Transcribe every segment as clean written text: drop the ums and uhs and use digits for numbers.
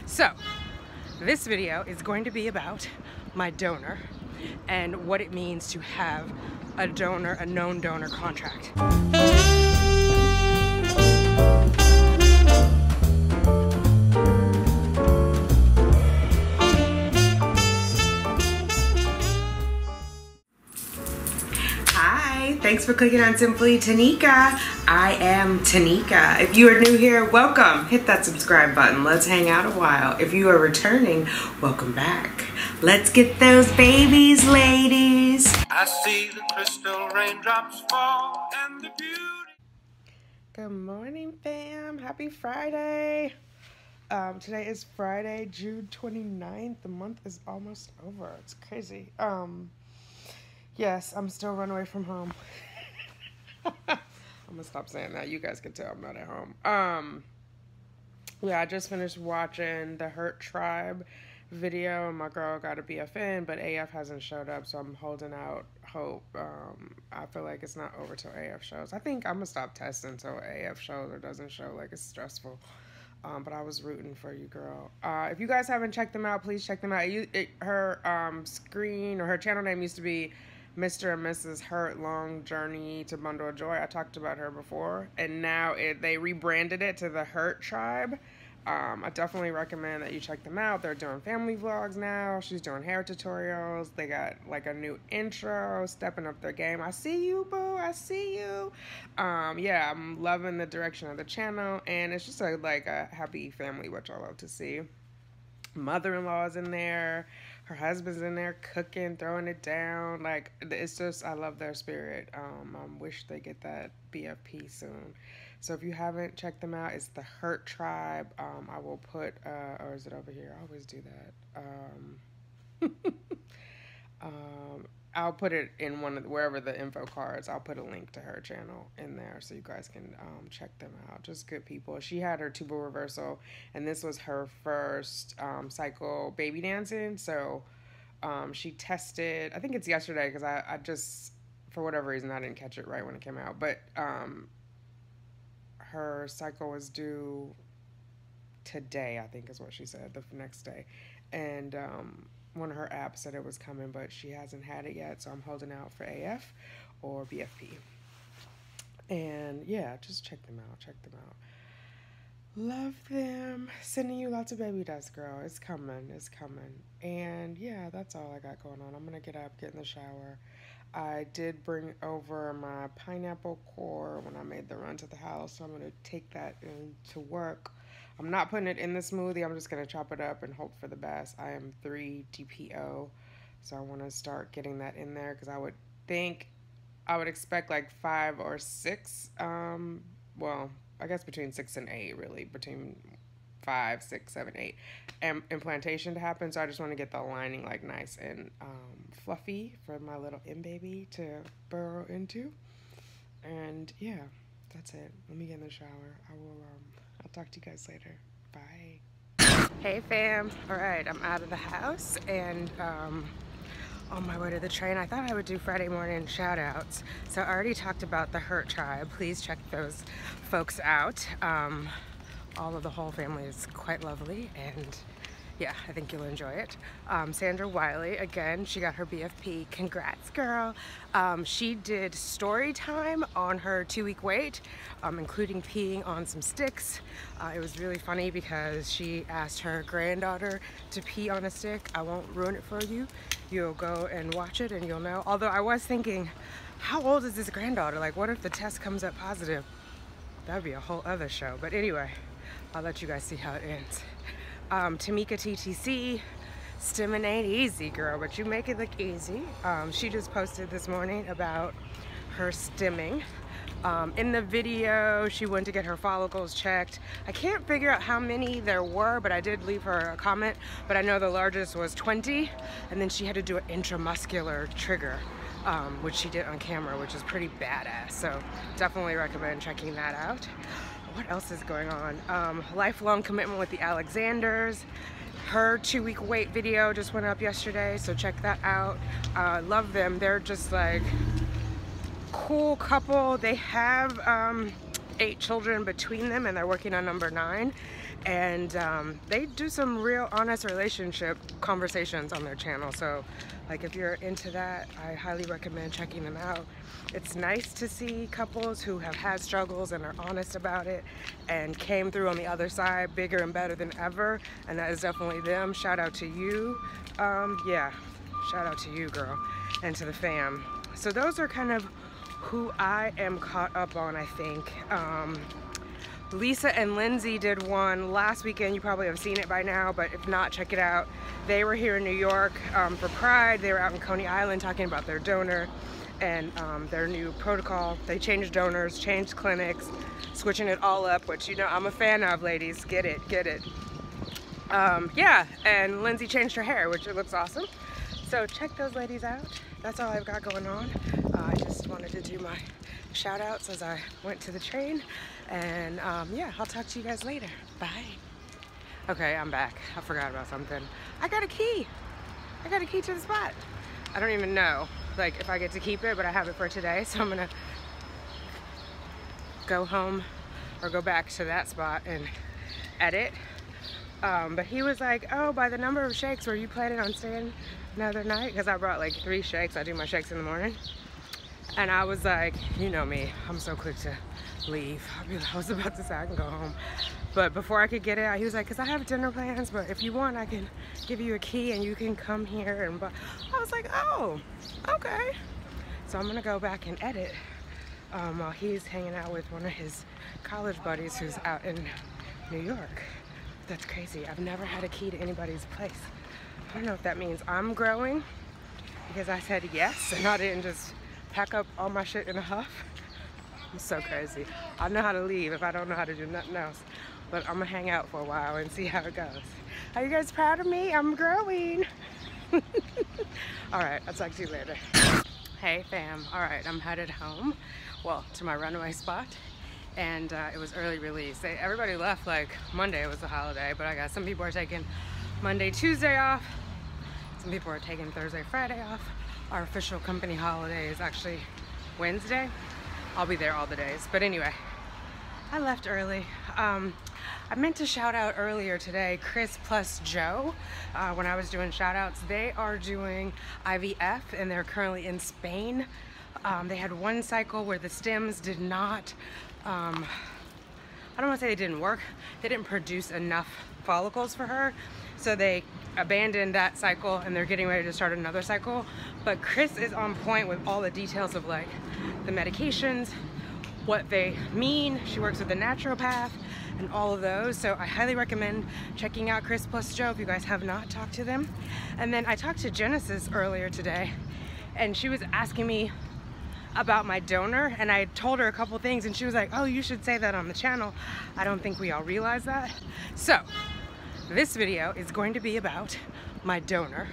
So this video is going to be about my donor and what it means to have a donor, a known donor contract. Hi, thanks for clicking on Simply Tanika. I am Tanika. If you are new here, welcome. Hit that subscribe button. Let's hang out a while. If you are returning, welcome back. Let's get those babies, ladies. I see the crystal raindrops fall and the beauty. Good morning, fam. Happy Friday. Today is Friday, June 29th. The month is almost over. It's crazy. Yes, I'm still running away from home. I'm gonna stop saying that. You guys can tell I'm not at home. Yeah, I just finished watching the Hurt Tribe video. My girl got a BFN, but AF hasn't showed up, so I'm holding out hope. I feel like it's not over till AF shows. I think I'm gonna stop testing until AF shows or doesn't show. Like, it's stressful. But I was rooting for you, girl. If you guys haven't checked them out, please check them out. Her screen or her channel name used to be Mr. and Mrs. Hurt Long Journey to Bundle of Joy. I talked about her before, and now they rebranded it to the Hurt Tribe. I definitely recommend that you check them out. They're doing family vlogs now. She's doing hair tutorials. They got like a new intro, stepping up their game. I see you, boo. I see you. Yeah, I'm loving the direction of the channel, and it's just like a happy family, which I love to see. Mother-in-law's in there. Her husband's in there cooking, throwing it down. Like, it's just, I love their spirit. I wish they get that BFP soon. So if you haven't checked them out, it's the Hurt Tribe. I will put, or is it over here? I always do that. I'll put it in wherever the info cards. I'll put a link to her channel in there so you guys can check them out. Just good people. She had her tubal reversal, and this was her first cycle baby dancing. So she tested, I think it's yesterday, because I just, for whatever reason, I didn't catch it right when it came out. But her cycle was due today, I think is what she said, the next day. And one of her apps said it was coming, but she hasn't had it yet, so I'm holding out for AF or BFP. And yeah, just check them out. Check them out. Love them. Sending you lots of baby dust, girl. It's coming. It's coming. And yeah, that's all I got going on. I'm gonna get up, get in the shower. I did bring over my pineapple core when I made the run to the house, so I'm gonna take that into work. I'm not putting it in the smoothie. I'm just going to chop it up and hope for the best. I am 3 DPO, so I want to start getting that in there because I would expect like 5 or 6. Well, I guess between 6 and 8, really. Between 5, 6, 7, 8. Implantation to happen, so I just want to get the lining like nice and fluffy for my little M-baby to burrow into. And yeah, that's it. Let me get in the shower. I'll talk to you guys later. Bye. Hey fam. Alright, I'm out of the house and on my way to the train. I thought I would do Friday morning shout outs. So I already talked about the Hurt Tribe. Please check those folks out. All of the whole family is quite lovely, and yeah, I think you'll enjoy it. Sandra Wiley, again, she got her BFP. Congrats, girl. She did story time on her 2-week wait, including peeing on some sticks. It was really funny because she asked her granddaughter to pee on a stick. I won't ruin it for you. You'll go and watch it and you'll know. Although I was thinking, how old is this granddaughter? Like, what if the test comes up positive? That'd be a whole other show. But anyway, I'll let you guys see how it ends. Tanika TTC, stimming ain't easy, girl, but you make it look easy. She just posted this morning about her stimming. In the video, she went to get her follicles checked. I can't figure out how many there were, but I did leave her a comment. But I know the largest was 20, and then she had to do an intramuscular trigger, which she did on camera, which is pretty badass. So definitely recommend checking that out. What else is going on? Lifelong commitment with the Alexanders. Her 2-week wait video just went up yesterday, so check that out. Love them. They're just like cool couple. They have 8 children between them, and they're working on number 9. and they do some real honest relationship conversations on their channel. So like if you're into that, I highly recommend checking them out. It's nice to see couples who have had struggles and are honest about it and came through on the other side bigger and better than ever, and that is definitely them. Shout out to you. Yeah, shout out to you, girl, and to the fam. So those are kind of who I am caught up on, I think. Lisa and Lindsay did one last weekend. You probably have seen it by now, but if not, check it out. They were here in New York for Pride. They were out in Coney Island talking about their donor and their new protocol. They changed donors, changed clinics, switching it all up, which, you know, I'm a fan of, ladies. Get it, get it. Yeah, and Lindsay changed her hair, which it looks awesome. So check those ladies out. That's all I've got going on. I just wanted to do my shout outs as I went to the train. And yeah, I'll talk to you guys later. Bye. Okay, I'm back. I forgot about something. I got a key. I got a key to the spot. I don't even know like if I get to keep it, but I have it for today. So I'm gonna go home or go back to that spot and edit. But he was like, oh, by the number of shakes, were you planning on staying another night? Because I brought like 3 shakes. I do my shakes in the morning. And I was like, you know me, I'm so quick to leave. I was about to say I can go home. But before I could get it, he was like, because I have dinner plans, but if you want, I can give you a key and you can come here. And I was like, oh, okay. So I'm gonna go back and edit while he's hanging out with one of his college buddies who's out in New York. That's crazy. I've never had a key to anybody's place. I don't know if that means I'm growing because I said yes and I didn't just pack up all my shit in a huff. I'm so crazy. I know how to leave if I don't know how to do nothing else. But I'm gonna hang out for a while and see how it goes. Are you guys proud of me? I'm growing. All right, I'll talk to you later. Hey fam, all right, I'm headed home. Well, to my runaway spot. And it was early release. Everybody left like Monday was the holiday, but I got some people are taking Monday, Tuesday off. Some people are taking Thursday, Friday off. Our official company holiday is actually Wednesday. I'll be there all the days. But anyway, I left early. I meant to shout out earlier today, Chris plus Joe, when I was doing shout outs. They are doing IVF and they're currently in Spain. They had one cycle where the stems did not, I don't want to say they didn't work. They didn't produce enough follicles for her. So they abandoned that cycle and they're getting ready to start another cycle. But Chris is on point with all the details of like the medications, what they mean. She works with a naturopath and all of those. So I highly recommend checking out Chris plus Joe if you guys have not talked to them. And then I talked to Genesis earlier today and she was asking me about my donor and I told her a couple things and she was like, oh, you should say that on the channel. I don't think we all realize that. So this video is going to be about my donor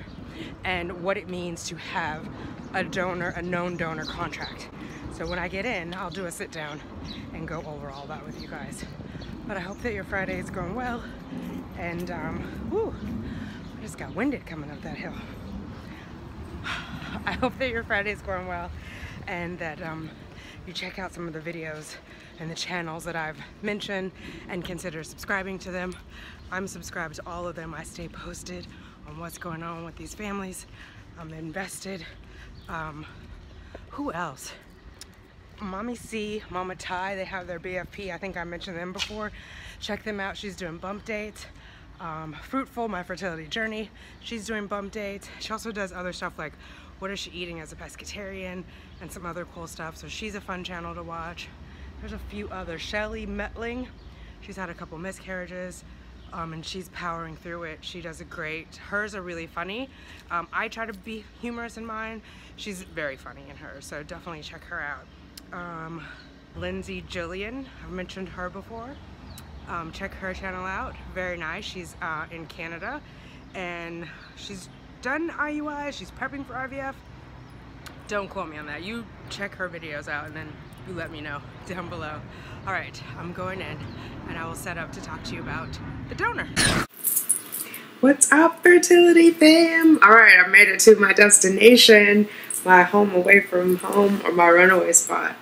and what it means to have a donor, a known donor contract. So when I get in, I'll do a sit down and go over all that with you guys. But I hope that your Friday is going well. And whew, I just got winded coming up that hill. I hope that your Friday is going well and that you check out some of the videos and the channels that I've mentioned and consider subscribing to them. I'm subscribed to all of them. I stay posted on what's going on with these families. I'm invested. Who else? Mommy C, Mama Ty, they have their BFP. I think I mentioned them before. Check them out. She's doing bump dates. Fruitful, my fertility journey. She's doing bump dates. She also does other stuff like what is she eating as a pescatarian and some other cool stuff. So she's a fun channel to watch. There's a few others. Shelly Metling, she's had a couple miscarriages and she's powering through it. She does it great. Hers are really funny. I try to be humorous in mine. She's very funny in hers, so definitely check her out. Lindsay Jillian, I've mentioned her before. Check her channel out, very nice. She's in Canada and she's done IUI, she's prepping for IVF. Don't quote me on that. You check her videos out and then you let me know down below. All right, I'm going in and I will set up to talk to you about the donor. What's up, fertility fam? All right, I made it to my destination, my home away from home, or my runaway spot.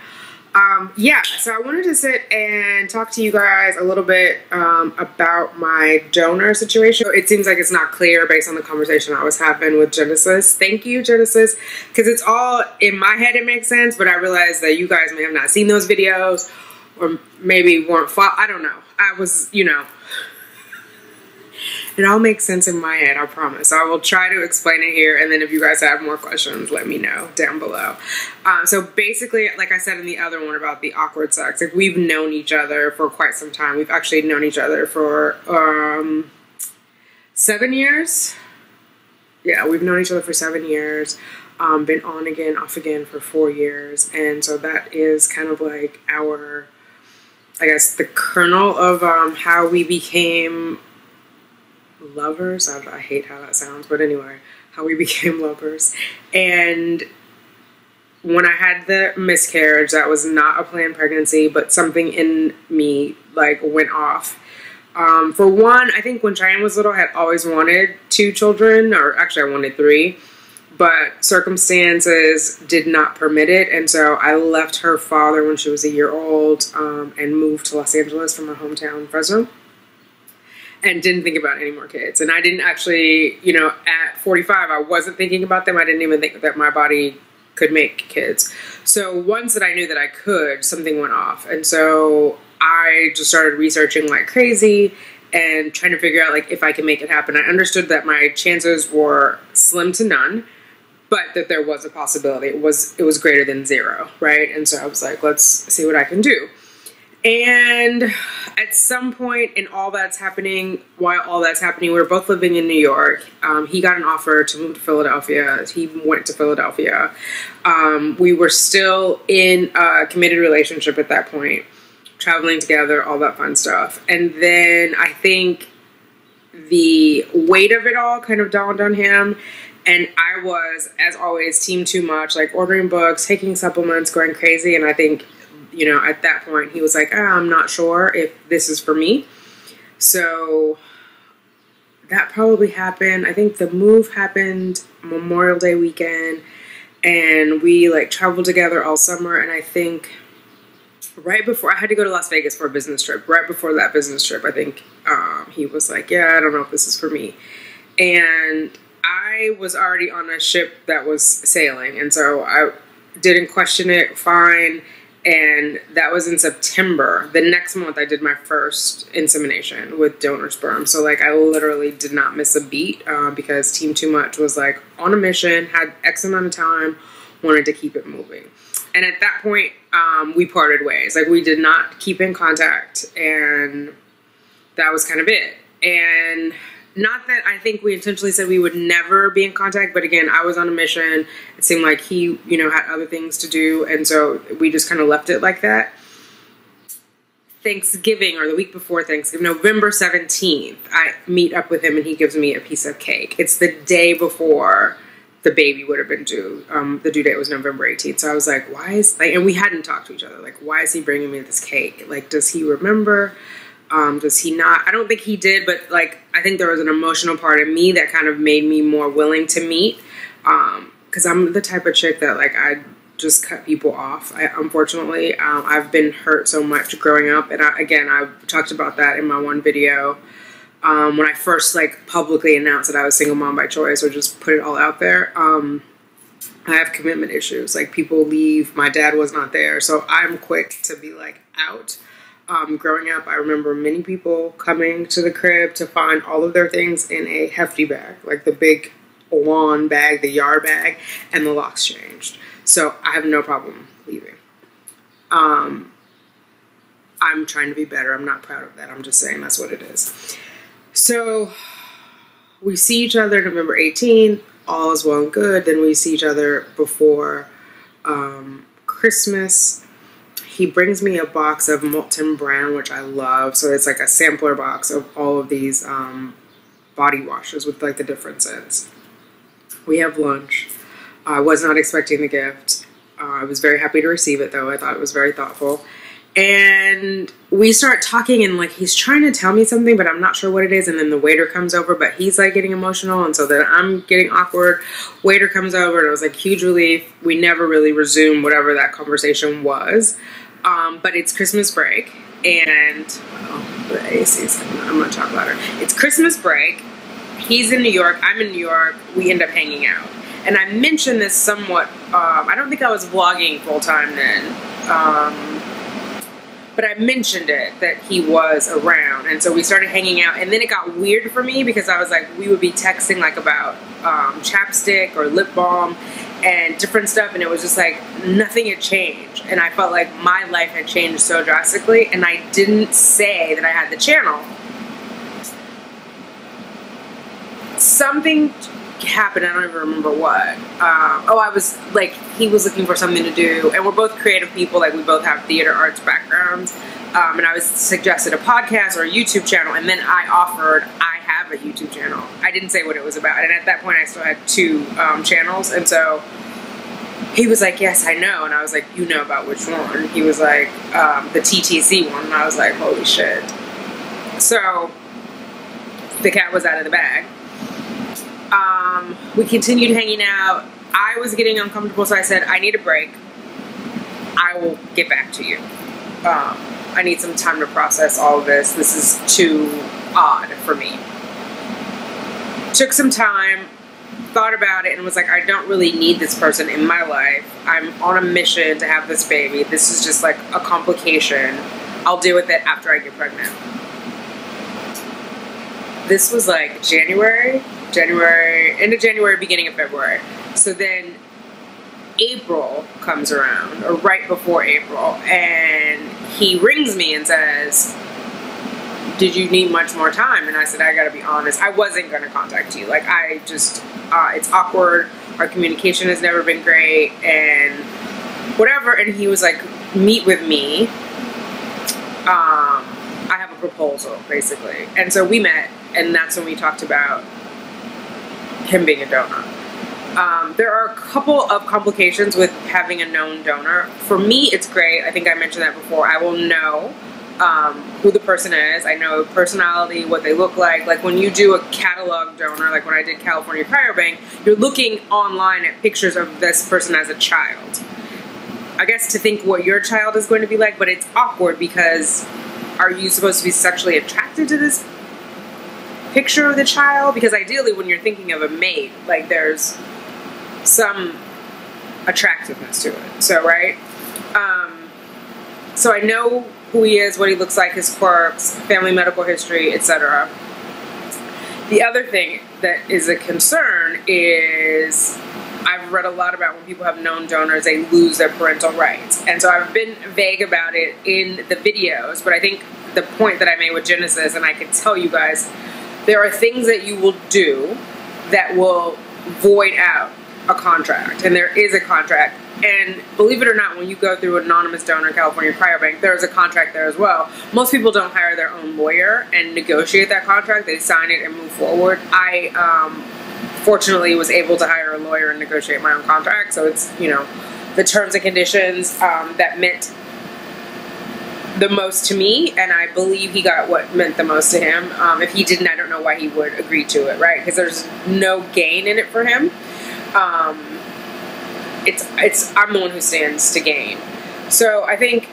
Yeah, so I wanted to sit and talk to you guys a little bit about my donor situation. It seems like it's not clear based on the conversation I was having with Genesis. Thank you, Genesis, because it's all in my head, it makes sense, but I realize that you guys may have not seen those videos or maybe weren't I don't know. I was, you know, it all makes sense in my head, I promise. I will try to explain it here, and then if you guys have more questions, let me know down below. So basically, like I said in the other one about the awkward sex, like we've known each other for quite some time. We've actually known each other for 7 years. Yeah, we've known each other for 7 years. Been on again, off again for 4 years. And so that is kind of like our, I guess, the kernel of how we became lovers. I hate how that sounds, but anyway, how we became lovers. And when I had the miscarriage, that was not a planned pregnancy, but something in me like went off. For one, I think when Cheyenne was little, I had always wanted 2 children, or actually I wanted 3, but circumstances did not permit it, and so I left her father when she was a year old and moved to Los Angeles from her hometown, Fresno, and didn't think about any more kids. And I didn't actually, you know, at 45, I wasn't thinking about them. I didn't even think that my body could make kids. So once that I knew that I could, something went off. And so I just started researching like crazy and trying to figure out like if I could make it happen. I understood that my chances were slim to none, but that there was a possibility. It was greater than 0, right? And so I was like, let's see what I can do. And at some point in all that's happening, while all that's happening, we were both living in New York. He got an offer to move to Philadelphia. He went to Philadelphia. We were still in a committed relationship at that point, traveling together, all that fun stuff. And then I think the weight of it all kind of dawned on him. And I was, as always, team too much, like ordering books, taking supplements, going crazy. And I think, you know, at that point, he was like, I'm not sure if this is for me. So that probably happened. I think the move happened Memorial Day weekend. And we, like, traveled together all summer. And I think right before, I had to go to Las Vegas for a business trip. Right before that business trip, I think he was like, yeah, I don't know if this is for me. And I was already on a ship that was sailing. And so I didn't question it, fine. And that was in September. The next month, I did my first insemination with donor sperm. So, like, I literally did not miss a beat because Team Too Much was, like, on a mission, had X amount of time, wanted to keep it moving. And at that point, we parted ways. Like, we did not keep in contact, and that was kind of it. And not that I think we intentionally said we would never be in contact, but again, I was on a mission. It seemed like he, you know, had other things to do, and so we just kind of left it like that. Thanksgiving, or the week before Thanksgiving, November 17th, I meet up with him and he gives me a piece of cake. It's the day before the baby would have been due. The due date was November 18th. So I was like, why is, like, and we hadn't talked to each other. Like, why is he bringing me this cake? Like, does he remember? Does he not? I don't think he did, but like, I think there was an emotional part of me that kind of made me more willing to meet. Cause I'm the type of chick that like, I just cut people off. Unfortunately, I've been hurt so much growing up. And I talked about that in my one video. When I first like publicly announced that I was single mom by choice, or just put it all out there. I have commitment issues. Like, people leave, my dad was not there. So I'm quick to be like out. Growing up, I remember many people coming to the crib to find all of their things in a hefty bag, like the big lawn bag, the yard bag, and the locks changed. So I have no problem leaving. I'm trying to be better. I'm not proud of that. I'm just saying that's what it is. So we see each other November 18th. All is well and good. Then we see each other before Christmas. He brings me a box of Molten Brown, which I love. So it's like a sampler box of all of these body washes with like the different scents. We have lunch. I was not expecting the gift. I was very happy to receive it though. I thought it was very thoughtful. And we start talking, and like he's trying to tell me something, but I'm not sure what it is. And then the waiter comes over, but he's like getting emotional, and so then I'm getting awkward. Waiter comes over, and it was like huge relief. We never really resumed whatever that conversation was. But it's Christmas break, and the AC's coming on. I'm gonna talk louder. It's Christmas break. He's in New York. I'm in New York. We end up hanging out, and I mentioned this somewhat. I don't think I was vlogging full time then. But I mentioned it, that he was around, and so we started hanging out, and then it got weird for me because I was like, we would be texting like about chapstick or lip balm and different stuff, and it was just like nothing had changed, and I felt like my life had changed so drastically, and I didn't say that I had the channel. Something happened, I don't even remember what. I was like, he was looking for something to do, and we're both creative people, like we both have theater arts backgrounds, and I was suggested a podcast or a YouTube channel, and then I offered, I have a YouTube channel. I didn't say what it was about, and at that point I still had 2 channels, and so he was like, yes, I know, and I was like, you know about which one? He was like, the TTC one, and I was like, holy shit. So the cat was out of the bag. We continued hanging out. I was getting uncomfortable, so I said, I need a break. I will get back to you. I need some time to process all of this. This is too odd for me. Took some time, thought about it, and was like, I don't really need this person in my life. I'm on a mission to have this baby. This is just like a complication. I'll deal with it after I get pregnant. This was like end of January, beginning of February. So then April comes around, or right before April, and he rings me and says, did you need much more time? And I said, I gotta be honest, I wasn't gonna contact you. Like, I just, it's awkward. Our communication has never been great, and whatever. And he was like, meet with me. I have a proposal, basically. And so we met, and that's when we talked about him being a donor. There are a couple of complications with having a known donor. For me, it's great. I think I mentioned that before. I will know who the person is. I know personality, what they look like. Like when you do a catalog donor, like when I did California Cryobank, you're looking online at pictures of this person as a child. I guess to think what your child is going to be like, but it's awkward because are you supposed to be sexually attracted to this picture of the child? Because ideally when you're thinking of a mate, like there's some attractiveness to it. So, right? So I know who he is, what he looks like, his quirks, family medical history, etc. The other thing that is a concern is I've read a lot about when people have known donors, they lose their parental rights. And so I've been vague about it in the videos, but I think the point that I made with Genesis, and I can tell you guys, there are things that you will do that will void out a contract, and there is a contract. And believe it or not, when you go through Anonymous Donor California Cryobank, there is a contract there as well. Most people don't hire their own lawyer and negotiate that contract. They sign it and move forward. I fortunately was able to hire a lawyer and negotiate my own contract. So it's, you know, the terms and conditions that meant the most to me, and I believe he got what meant the most to him. If he didn't, I don't know why he would agree to it, right? Because there's no gain in it for him. I'm the one who stands to gain. So I think,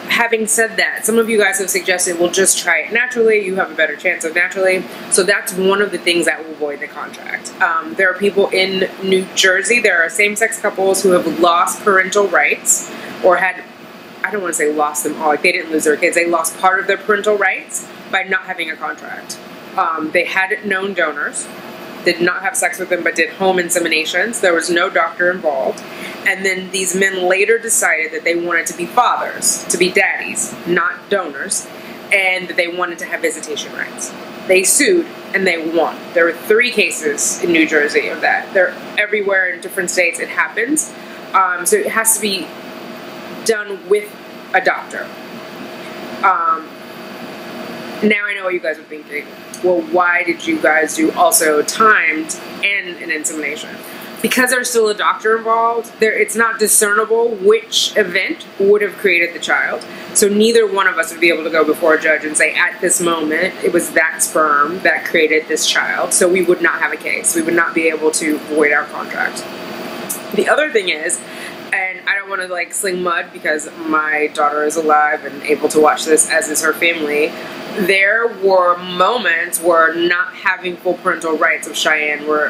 having said that, some of you guys have suggested, well, just try it naturally. You have a better chance of naturally. So that's one of the things that will void the contract. There are people in New Jersey, there are same-sex couples who have lost parental rights, or had, I don't want to say lost them all, like they didn't lose their kids, they lost part of their parental rights by not having a contract. They had known donors, did not have sex with them, but did home inseminations. There was no doctor involved. And then these men later decided that they wanted to be fathers, to be daddies, not donors, and that they wanted to have visitation rights. They sued, and they won. There were 3 cases in New Jersey of that. They're everywhere in different states. It happens. So it has to be done with a doctor. Now I know what you guys are thinking. Well, why did you guys do also timed and an insemination? because there's still a doctor involved, it's not discernible which event would have created the child. So neither one of us would be able to go before a judge and say, at this moment, it was that sperm that created this child. So we would not have a case. We would not be able to void our contract. The other thing is, and I don't want to like sling mud because my daughter is alive and able to watch this, as is her family. There were moments where not having full parental rights of Cheyenne were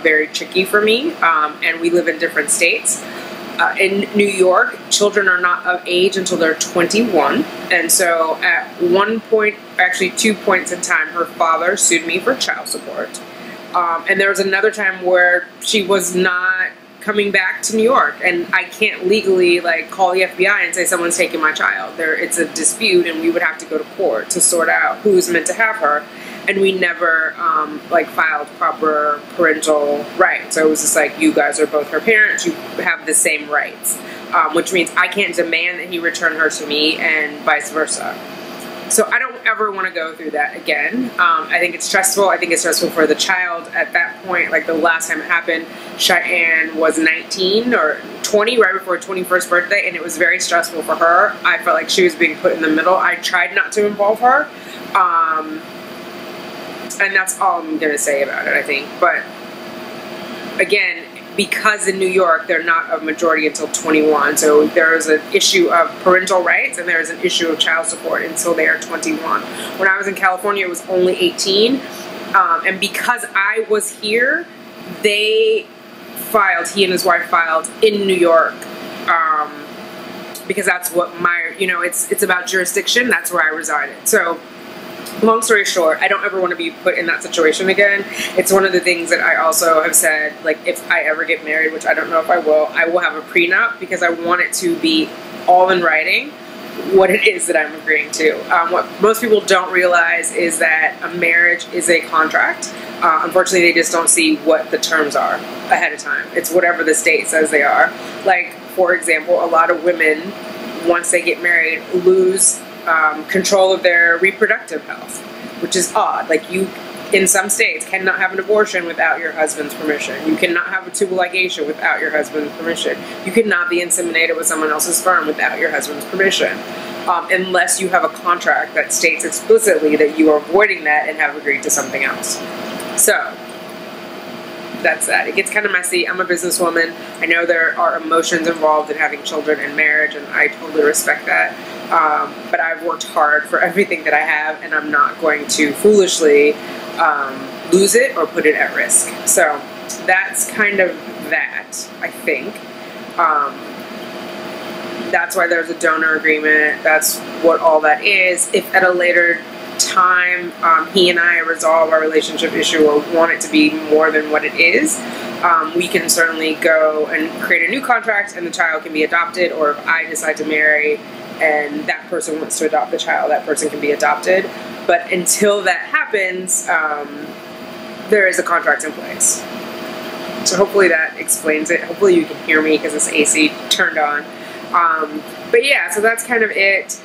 very tricky for me, and we live in different states. In New York, children are not of age until they're 21, and so at one point, actually 2 points in time, her father sued me for child support. And there was another time where she was not coming back to New York, and I can't legally like call the FBI and say someone's taking my child. It's a dispute, and we would have to go to court to sort out who's meant to have her. And we never like filed proper parental rights. So it was just like, you guys are both her parents, you have the same rights, which means I can't demand that he return her to me and vice versa. So I don't ever want to go through that again. I think it's stressful. I think it's stressful for the child at that point. Like the last time it happened, Cheyenne was 19 or 20 right before her 21st birthday, and it was very stressful for her. I felt like she was being put in the middle. I tried not to involve her. And that's all I'm going to say about it, I think. But again, because in New York, they're not a majority until 21. So there's an issue of parental rights and there's an issue of child support until they are 21. When I was in California, it was only 18. And because I was here, he and his wife filed in New York. Because that's what it's about jurisdiction. That's where I resided. So long story short, I don't ever want to be put in that situation again. It's one of the things that I also have said, like, if I ever get married, which I don't know if I will have a prenup, because I want it to be all in writing what it is that I'm agreeing to. What most people don't realize is that a marriage is a contract. Unfortunately, they just don't see what the terms are ahead of time. It's whatever the state says they are. Like, for example, a lot of women, once they get married, lose control of their reproductive health, which is odd. Like, you, in some states, cannot have an abortion without your husband's permission. You cannot have a tubal ligation without your husband's permission. You cannot be inseminated with someone else's sperm without your husband's permission, unless you have a contract that states explicitly that you are avoiding that and have agreed to something else. So that's that. It gets kind of messy. I'm a businesswoman. I know there are emotions involved in having children and marriage, and I totally respect that. But I've worked hard for everything that I have, and I'm not going to foolishly lose it or put it at risk. So that's kind of that, I think. That's why there's a donor agreement. That's what all that is. If at a later time he and I resolve our relationship issue or want it to be more than what it is, we can certainly go and create a new contract and the child can be adopted, or if I decide to marry and that person wants to adopt the child, that person can be adopted. But until that happens, there is a contract in place. So hopefully that explains it. Hopefully you can hear me because this AC turned on. But yeah, so that's kind of it.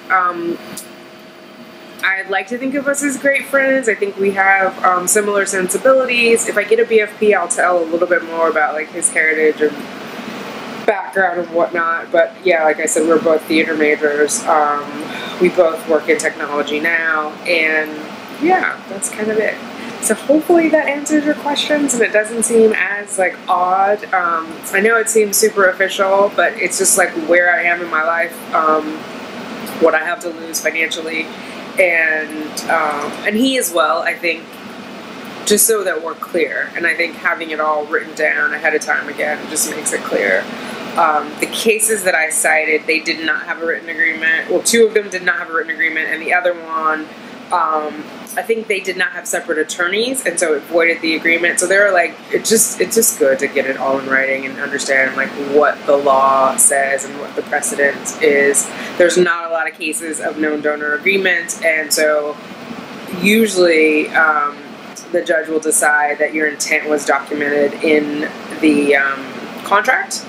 I'd like to think of us as great friends. I think we have similar sensibilities. If I get a BFP, I'll tell a little bit more about like his heritage and background and whatnot. But yeah, like I said, we're both theater majors. We both work in technology now, and yeah, that's kind of it. So hopefully that answers your questions and it doesn't seem as like odd. I know it seems super official, but it's just like where I am in my life, what I have to lose financially, and he as well, I think, just so that we're clear. And I think having it all written down ahead of time again just makes it clear. The cases that I cited, they did not have a written agreement. Well, 2 of them did not have a written agreement, and the other one, I think they did not have separate attorneys, and so it voided the agreement. So they're like, it's just good to get it all in writing and understand like what the law says and what the precedent is. There's not a lot of cases of known donor agreements, and so usually the judge will decide that your intent was documented in the contract.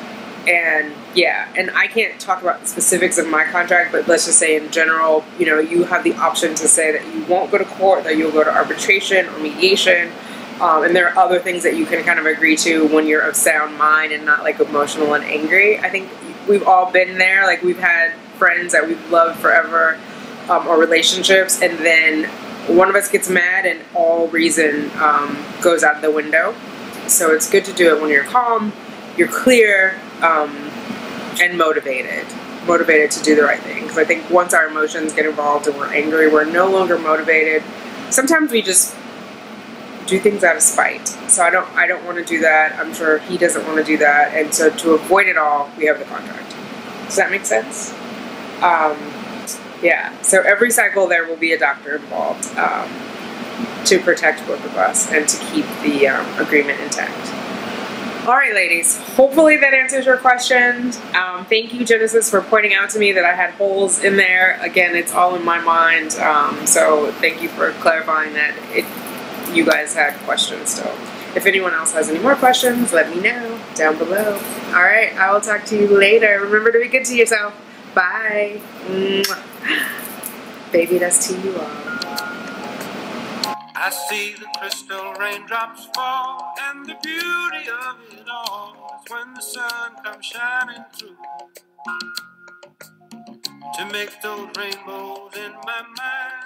And yeah, and I can't talk about the specifics of my contract, but let's just say in general, you know, you have the option to say that you won't go to court, that you'll go to arbitration or mediation. And there are other things that you can kind of agree to when you're of sound mind and not like emotional and angry. I think we've all been there. Like we've had friends that we've loved forever, or relationships, and then one of us gets mad and all reason goes out the window. So it's good to do it when you're calm, you're clear, and motivated to do the right thing. Because I think once our emotions get involved and we're angry, we're no longer motivated. Sometimes we just do things out of spite. So I don't want to do that. I'm sure he doesn't want to do that. And so to avoid it all, we have the contract. Does that make sense? Yeah. So every cycle there will be a doctor involved to protect both of us and to keep the agreement intact. All right, ladies. Hopefully that answers your question. Thank you, Genesis, for pointing out to me that I had holes in there. Again, it's all in my mind. So thank you for clarifying that you guys had questions still. If anyone else has any more questions, let me know down below. All right, I will talk to you later. Remember to be good to yourself. Bye. Mwah. Baby, that's to you all. I see the crystal raindrops fall, and the beauty of it all is when the sun comes shining through to make those rainbows in my mind.